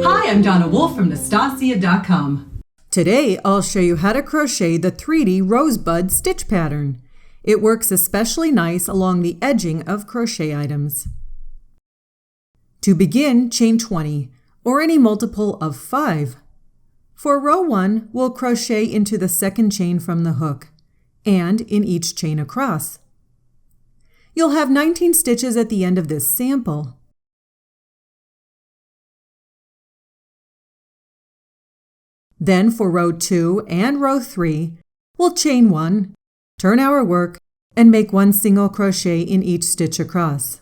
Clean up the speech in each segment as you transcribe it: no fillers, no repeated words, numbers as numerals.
Hi, I'm Donna Wolfe from Naztazia.com. Today, I'll show you how to crochet the 3D rosebud stitch pattern. It works especially nice along the edging of crochet items. To begin, chain 20, or any multiple of 5. For row 1, we'll crochet into the second chain from the hook, and in each chain across. You'll have 19 stitches at the end of this sample. Then for row 2 and row 3, we'll chain 1, turn our work, and make 1 single crochet in each stitch across.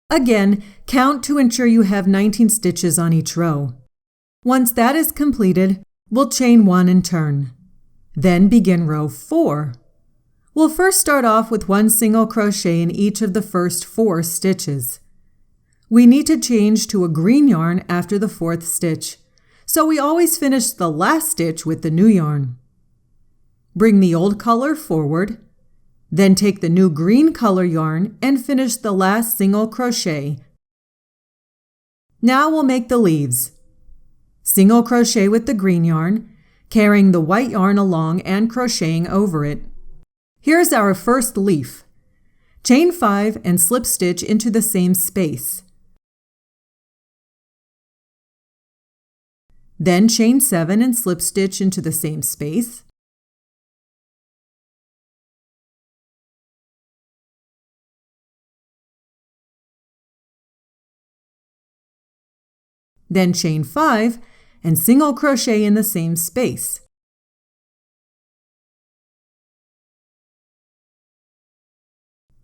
Again, count to ensure you have 19 stitches on each row. Once that is completed, we'll chain 1 and turn. Then begin row 4. We'll first start off with 1 single crochet in each of the first 4 stitches. We need to change to a green yarn after the 4th stitch, so we always finish the last stitch with the new yarn. Bring the old color forward, then take the new green color yarn and finish the last single crochet. Now we'll make the leaves. Single crochet with the green yarn, carrying the white yarn along and crocheting over it. Here's our first leaf. Chain 5 and slip stitch into the same space. Then chain 7 and slip stitch into the same space. Then chain 5 and single crochet in the same space.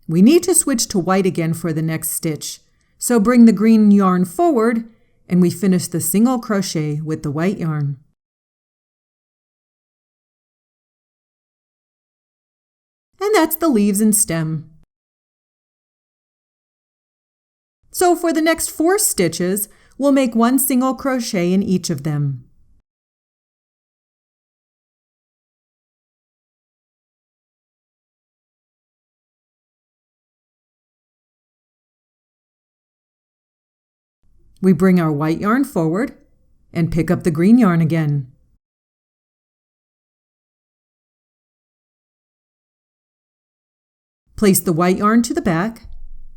We need to switch to white again for the next stitch, so bring the green yarn forward and we finish the single crochet with the white yarn. And that's the leaves and stem. So for the next 4 stitches, we'll make 1 single crochet in each of them. We bring our white yarn forward and pick up the green yarn again. Place the white yarn to the back,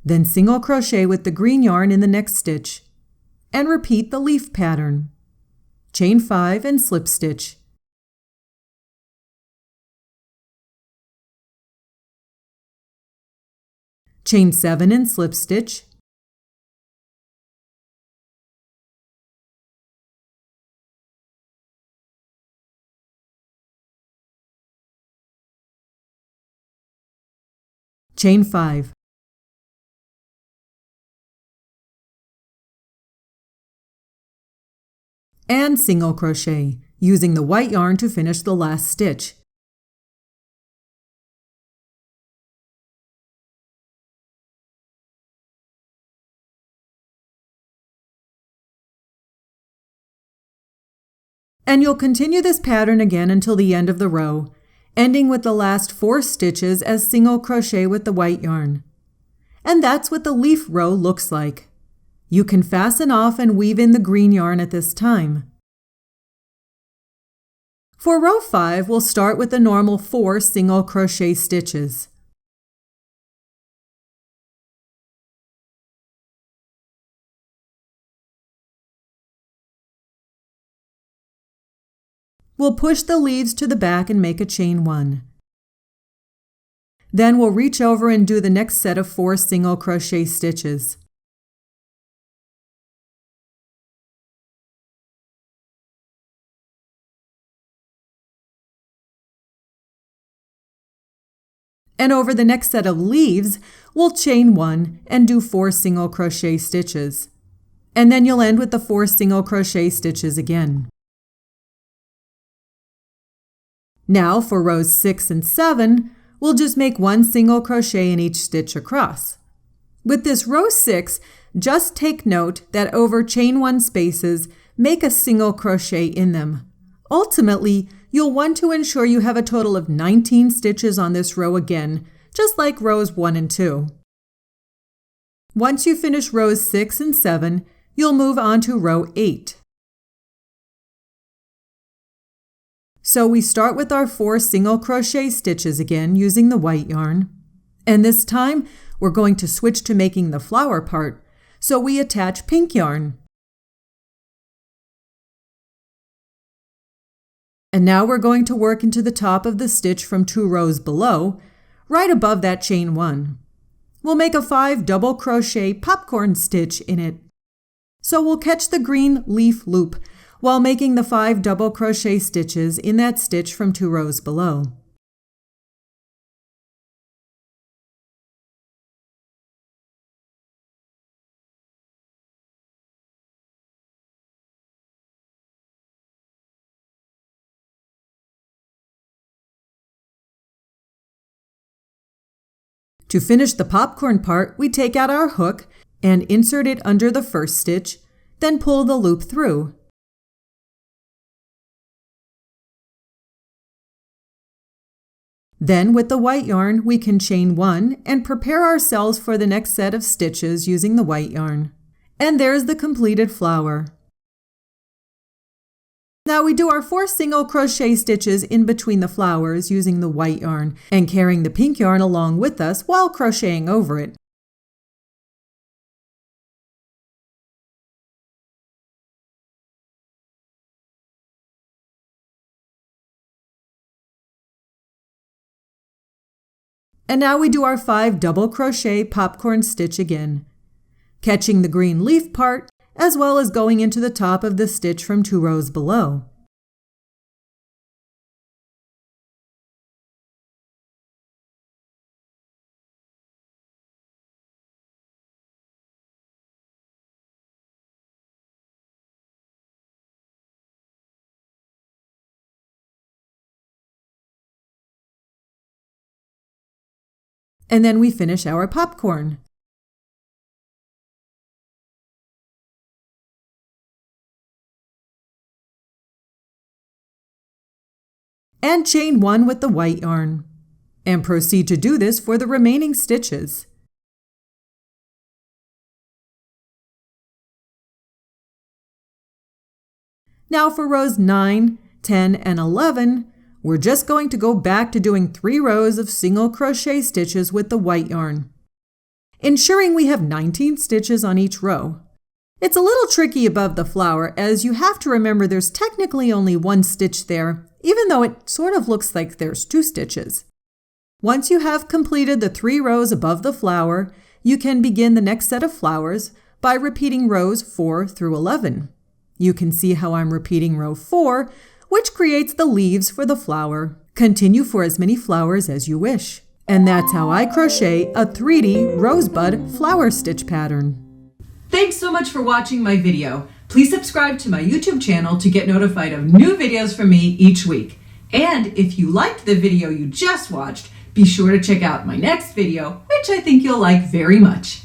then single crochet with the green yarn in the next stitch, and repeat the leaf pattern. Chain 5 and slip stitch. Chain 7 and slip stitch. Chain 5. And single crochet, using the white yarn to finish the last stitch. And you'll continue this pattern again until the end of the row, ending with the last 4 stitches as single crochet with the white yarn. And that's what the leaf row looks like. You can fasten off and weave in the green yarn at this time. For row 5, we'll start with the normal 4 single crochet stitches. We'll push the leaves to the back and make a chain 1. Then we'll reach over and do the next set of 4 single crochet stitches. And over the next set of leaves, we'll chain 1 and do 4 single crochet stitches. And then you'll end with the 4 single crochet stitches again. Now for rows 6 and 7, we'll just make 1 single crochet in each stitch across. With this row 6, just take note that over chain 1 spaces, make a single crochet in them. Ultimately, you'll want to ensure you have a total of 19 stitches on this row again, just like rows 1 and 2. Once you finish rows 6 and 7, you'll move on to row 8. So we start with our 4 single crochet stitches again using the white yarn. And this time, we're going to switch to making the flower part, so we attach pink yarn. And now we're going to work into the top of the stitch from 2 rows below, right above that chain 1. We'll make a 5 double crochet popcorn stitch in it. So we'll catch the green leaf loop while making the 5 double crochet stitches in that stitch from 2 rows below. To finish the popcorn part, we take out our hook and insert it under the first stitch, then pull the loop through. Then with the white yarn, we can chain 1 and prepare ourselves for the next set of stitches using the white yarn. And there's the completed flower. Now we do our 4 single crochet stitches in between the flowers using the white yarn and carrying the pink yarn along with us while crocheting over it. And now we do our 5 double crochet popcorn stitch again, catching the green leaf part as well as going into the top of the stitch from 2 rows below. And then we finish our popcorn. And chain 1 with the white yarn, and proceed to do this for the remaining stitches. Now for rows 9, 10, and 11, we're just going to go back to doing 3 rows of single crochet stitches with the white yarn, ensuring we have 19 stitches on each row. It's a little tricky above the flower, as you have to remember there's technically only 1 stitch there, even though it sort of looks like there's 2 stitches. Once you have completed the 3 rows above the flower, you can begin the next set of flowers by repeating rows 4 through 11. You can see how I'm repeating row 4, which creates the leaves for the flower. Continue for as many flowers as you wish. And that's how I crochet a 3D rosebud flower stitch pattern. Thanks so much for watching my video. Please subscribe to my YouTube channel to get notified of new videos from me each week. And if you liked the video you just watched, be sure to check out my next video, which I think you'll like very much.